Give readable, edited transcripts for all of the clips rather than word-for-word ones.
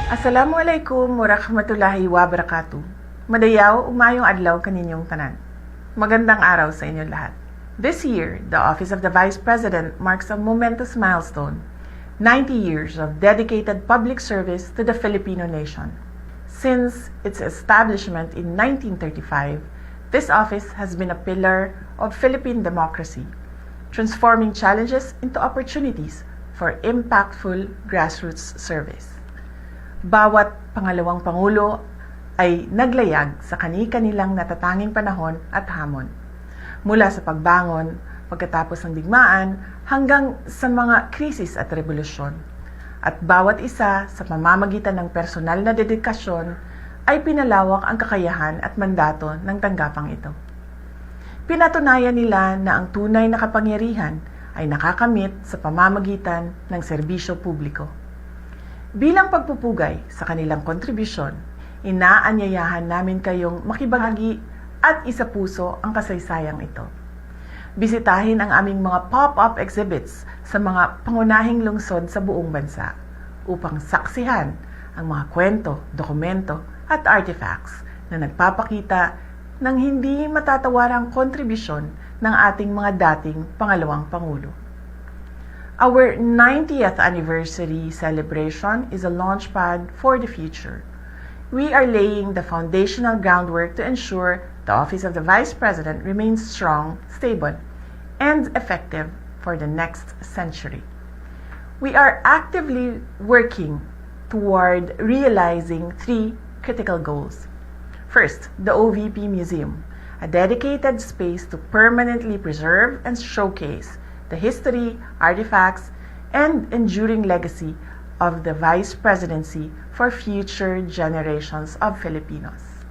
Assalamualaikum warahmatullahi wabarakatuh. Madayaw, umayong adlaw kaninyong tanan. Magandang araw sa inyong lahat. This year, the Office of the Vice President marks a momentous milestone, 90 years of dedicated public service to the Filipino nation. Since its establishment in 1935, this office has been a pillar of Philippine democracy, transforming challenges into opportunities for impactful grassroots service. Bawat pangalawang Pangulo ay naglayag sa kani-kanilang natatanging panahon at hamon. Mula sa pagbangon, pagkatapos ng digmaan, hanggang sa mga krisis at revolusyon. At bawat isa sa pamamagitan ng personal na dedikasyon ay pinalawak ang kakayahan at mandato ng tanggapang ito. Pinatunayan nila na ang tunay na kapangyarihan ay nakakamit sa pamamagitan ng serbisyo publiko. Bilang pagpupugay sa kanilang kontribusyon, inaanyayahan namin kayong makibahagi at isapuso ang kasaysayang ito. Bisitahin ang aming mga pop-up exhibits sa mga pangunahing lungsod sa buong bansa upang saksihan ang mga kwento, dokumento at artifacts na nagpapakita ng hindi matatawarang kontribusyon ng ating mga dating pangalawang Pangulo. Our 90th anniversary celebration is a launchpad for the future. We are laying the foundational groundwork to ensure the Office of the Vice President remains strong, stable, and effective for the next century. We are actively working toward realizing three critical goals. First, the OVP Museum, a dedicated space to permanently preserve and showcase the history, artifacts, and enduring legacy of the Vice Presidency for future generations of Filipinos.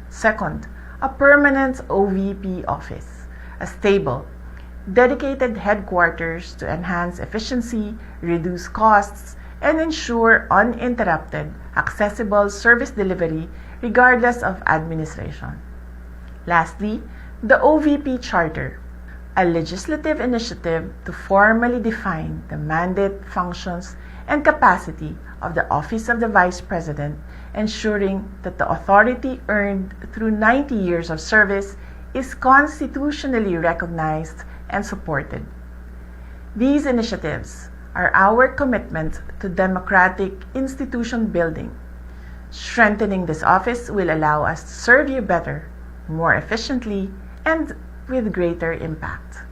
Second, a permanent OVP office, a stable, dedicated headquarters to enhance efficiency, reduce costs, and ensure uninterrupted, accessible service delivery regardless of administration. Lastly, the OVP Charter, a legislative initiative to formally define the mandate, functions, and capacity of the Office of the Vice President, ensuring that the authority earned through 90 years of service is constitutionally recognized and supported. These initiatives are our commitment to democratic institution building. Strengthening this office will allow us to serve you better, more efficiently, and with greater impact.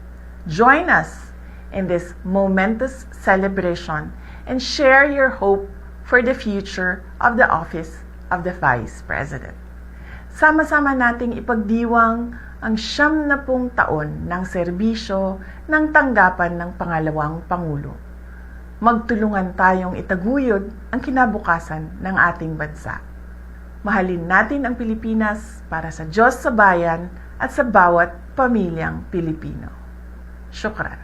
Join us in this momentous celebration and share your hope for the future of the Office of the Vice President. Sama-sama nating ipagdiwang ang 70 taon ng serbisyo ng tanggapan ng pangalawang Pangulo. Magtulungan tayong itaguyod ang kinabukasan ng ating bansa. Mahalin natin ang Pilipinas para sa Diyos sa bayan at sa bawat pamilyang Pilipino. Syukran.